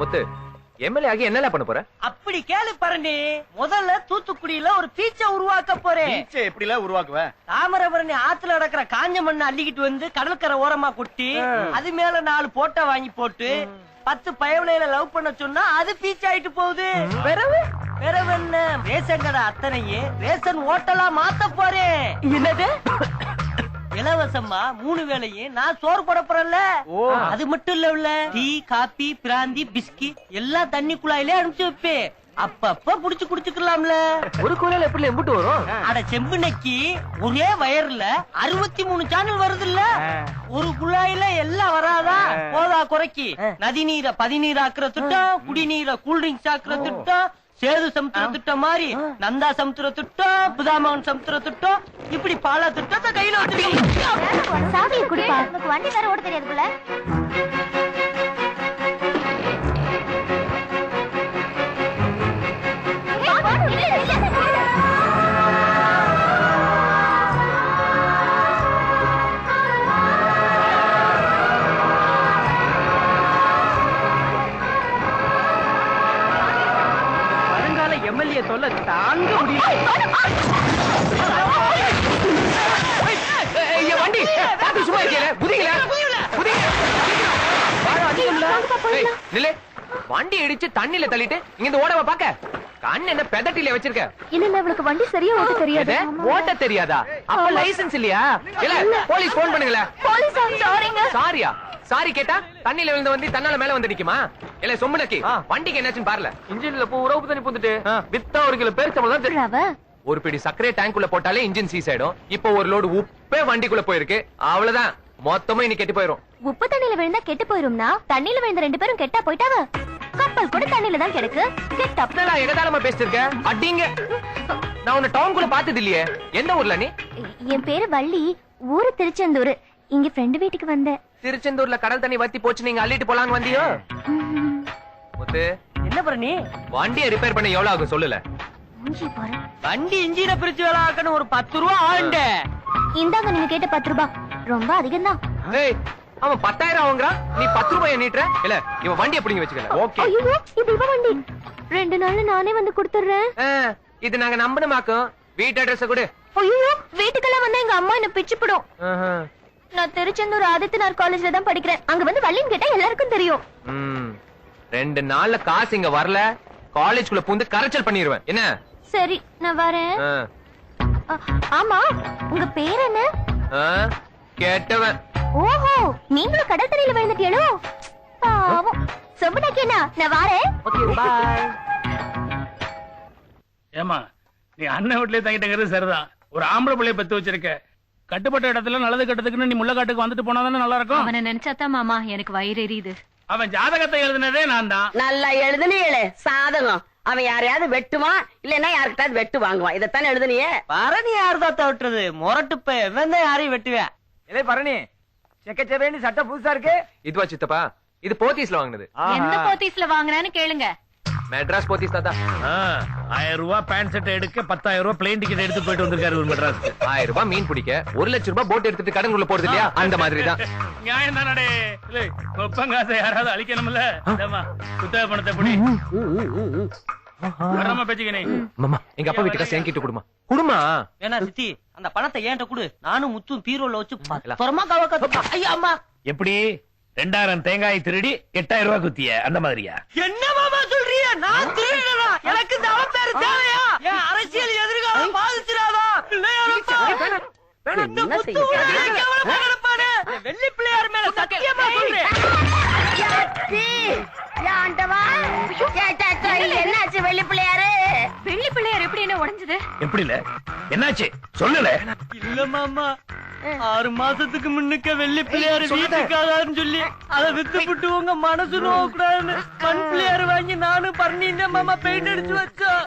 முத்து, MLA ஆகி என்னல பண்ண போற? அப்படி கேளு பரணி. முதல்ல தூத்துக்குடியில ஒரு பீச்சை உருவாக்க போறேன். பீச்சை எப்படில உருவாக்குவ? தாமிரபரணி ஆத்துல நடக்கிற காஞ்ச மண்ணை அள்ளிக்கிட்டு வந்து கடற்கரை ஓரமா கொட்டி அது மேல 4 போட்டோ வாங்கி போட்டு 10 பயவலையில லவ் பண்ண சொன்னா அது பீச் ஆயிட்டு போகுது. பிறவு என்ன ரேஷன் கடை அத்தனையே ரேஷன் ஓட்டலா மாத்த போறேன். என்னது இலவசமா 3 வேளையும் நான் சோறு போட போறேன்ல. அது மட்டும் இல்ல, டீ காபி பிராந்தி பிஸ்கட் எல்லாம் தண்ணி குழாயிலே அனுப்பிச்சு வைப்பேன். அப்பப்ப புடிச்சு குடிச்சுக்கலாம்ல. ஒரு குழாயில எப்படி எம்பிட்டு வரும்? அட செம்புனைக்கு ஒரே வயர்ல 63 சேனல் வருது இல்ல. ஒரு குழாயில எல்லாம் வராதா? போதா குறைக்கி நதிநீரை பதிநீர் ஆக்குற திட்டம், குடிநீரை கூல்ட்ரிங்க்ஸ் ஆக்குற திட்டம், சேது சமுத்திர திட்டம் மாதிரி நந்தா சமுத்திர திட்டம், புதாமகன் சமுத்திர திட்டம், இப்படி பல திட்டத்தை கையில வச்சிருக்கீங்க. சாவியை குடிப்பா. உனக்கு வண்டி வேற ஓட தெரியாது போல. எம்எல்ஏ சொல்ல தாங்க முடியும். வண்டி சும்மா வண்டி இடிச்சு தண்ணில தள்ளிட்டு இங்க ஓடவ பாக்க கண்ணு என்ன பெதட்டில வச்சிருக்க? இல்ல அவளுக்கு வண்டி சரியா ஓட்ட தெரியாது. ஓட்ட தெரியாதா? அப்ப லைசென்ஸ் இல்லையா? இல்ல போலீஸ் போன் பண்ணுங்களே. போலீஸ் சாரிங்க. சாரியா? சாரி கேட்டா தண்ணில விழுந்து வந்து தன்னால மேல வந்து நிக்குமா? இல்ல சொம்பனக்கி வண்டிக்கு என்னாச்சுன்னு பாருல. இன்ஜின்ல உறவு தண்ணி புந்துட்டு வித்தா 1 கிலோ பேரிச்சம்பழம் தான் தெரியும். ஒரு பிடி சக்கரை டேங்க்குள்ள போட்டாலே இன்ஜின் சீஸ் ஆயிடும். இப்போ ஒரு லோடு உப்பே வண்டிக்குள்ள போயிருக்கு. அவ்வளவுதான், மொத்தமா இன்னைக்கு கெட்டு போயிரும். உப்பு தண்ணில விழுந்தா கெட்டு போயிரும்னா தண்ணில விழுந்த 2 பேரும் கெட்டா போயிட்டாவ. கப்பல் கூட தண்ணில தான் கிடக்கு. கெட்டா அப்பலாம் எகதாலமா பேசிட்டு இருக்க? அடிங்க. நான் உன்னை டவுன்குள்ள பார்த்தது இல்லையே. எந்த ஊர்ல நீ? என் பேரு வள்ளி. ஊரு திருச்செந்தூர். இங்க ஃப்ரெண்ட் வீட்டுக்கு வந்தேன். திருச்செந்தூர்ல கடல் தண்ணி வத்தி போச்சு, நீங்க அள்ளிட்டு போலான்னு வந்தியோ? முத்து, என்ன பரணி? வண்டியை ரிப்பேர் பண்ண எவ்வளவு ஆகும் சொல்லல? வண்டி இன்ஜினை பிரிச்சு வேலை ஆக்கணும். ஒரு 10 ரூபா ஆண்டு. இந்தாங்க நீங்க கேட்ட 10 ரூபாய். ரொம்ப அதிகம் தான். ஏய், அவன் 10,000 வாங்குறான், நீ 10 ரூபாய் நீட்டுற. இல்ல இவன் வண்டி எப்படிங்க வச்சுக்கல? ஓகே. ஐயோ, இது இவ வண்டி. 2 நாள்ல நானே வந்து கொடுத்துறேன். இது நாங்க நம்பணுமாக்கும். வீட்டு அட்ரஸ் கொடு. ஐயோ, வீட்டுக்கெல்லாம் வந்தா எங்க அம்மா என்ன பிச்சுப்படும். நான் திருச்செந்தூர் ஆதித்யநாத் காலேஜ்ல தான் படிக்கிறேன். அங்க வந்து வள்ளின்னு கேட்டா எல்லாருக்கும் தெரியும். 2 நாள்ல காசு இங்க வரல, காலேஜ்குள்ள பூந்து கரைச்சல் பண்ணிடுவேன். என்ன? சரி, நான் வரேன். ஆமா, உங்க பேர் என்ன? கேட்டவன். ஓஹோ, நீங்களும் கடல் தண்ணியில விழுந்துட்டீங்களோ? பாவம். சொம்பனாக்கி என்ன, நான் வரேன். Okay, bye. ஏமா, நீ அண்ணன் வீட்லயே தங்கிட்டங்கிறது சரிதான். ஒரு ஆம்பளை பிள்ளைய பெத்து வச்சிருக்க. கட்டுப்பட்ட இடத்துல நல்லது கட்டதுக்குன்னு நீ முள்ளக்காட்டுக்கு வந்துட்டு போனாதானே நல்லா இருக்கும். அவனை நினைச்சாதான் மாமா எனக்கு வயிறு எரியுது. அவன் ஜாதகத்தை எழுதினதே நான் தான். நல்லா எழுதுனீங்களே சாதகம். அவன் யாரையாவது வெட்டுவான், இல்லன்னா யாருக்கிட்டாவது வெட்டு வாங்குவான். இதத்தானே எழுதுனியே. பரணி யாருதான் விட்டுறது? முரட்டுப்ப இவன் தான் யாரையும் வெட்டுவேன். இல்லை பரணி, செக்கச்சேவேன்னு சட்டை புதுசா இருக்கு. இதுவா சித்தப்பா? இது போத்தீஸ்ல வாங்கினது. எந்த போத்தீஸ்ல வாங்குறான்னு கேளுங்க. மெட்ராஸ் போத்தீஸ் தாத்தா. 1000 ரூபாய் பேண்ட் செட் எடுக்க 10,000 ரூபாய் பிளேன் டிக்கெட் எடுத்து போயிட்டு வந்திருக்காரு ஒரு மெட்ராஸ். 1000 ரூபாய் மீன் பிடிக்க 1 லட்சம் ரூபாய் போட் எடுத்துட்டு கடலுக்குள்ள போறது இல்லையா? அந்த மாதிரி தான். நியாயம் தானே? இல்ல ஒப்பங்காசை யாராவது அழிக்கணும்ல. குத்தகை பணத்தை பிடி. வரமா பேச்சுக்கணே. மாமா, எங்க அப்பா வீட்டுக்கு சேங்கிட்டு குடுமா குடுமா. ஏன்னா சித்தி, அந்த பணத்தை ஏன்ட்ட குடு. நானும் முத்தும் பீரோல வச்சு பத்திரமா கவக்க. ஐயா அம்மா, எப்படி 2000 தேங்காய் திருடி 8000 ரூபாய் குத்திய அந்த மாதிரியா? என்ன மாமா சொல்றீங்க? நான் திருடனா? எனக்கு இந்த அவ பேரு தேவையா? என் அரசியல் எதிர்காலம் பாதிச்சிராதா? வெள்ளி பிள்ளையார் மேல சத்தியமா சொல்றேன். என்னாச்சு வெள்ளி பிள்ளையாரு? வெள்ளி பிள்ளையார் எப்படி என்ன உடைஞ்சது? எப்படி இல்ல, என்னாச்சு சொல்லல? இல்ல மாமா, 6 மாசத்துக்கு முன்னுக்க வெள்ளி பிள்ளையாரு வீட்டுக்காதான்னு சொல்லி அதை வித்து விட்டு உங்க மனசு நோக்கூடாதுன்னு மண் பிள்ளையாரு வாங்கி நானும் பண்ணி மாமா பெயிண்ட் அடிச்சு வச்சோம்.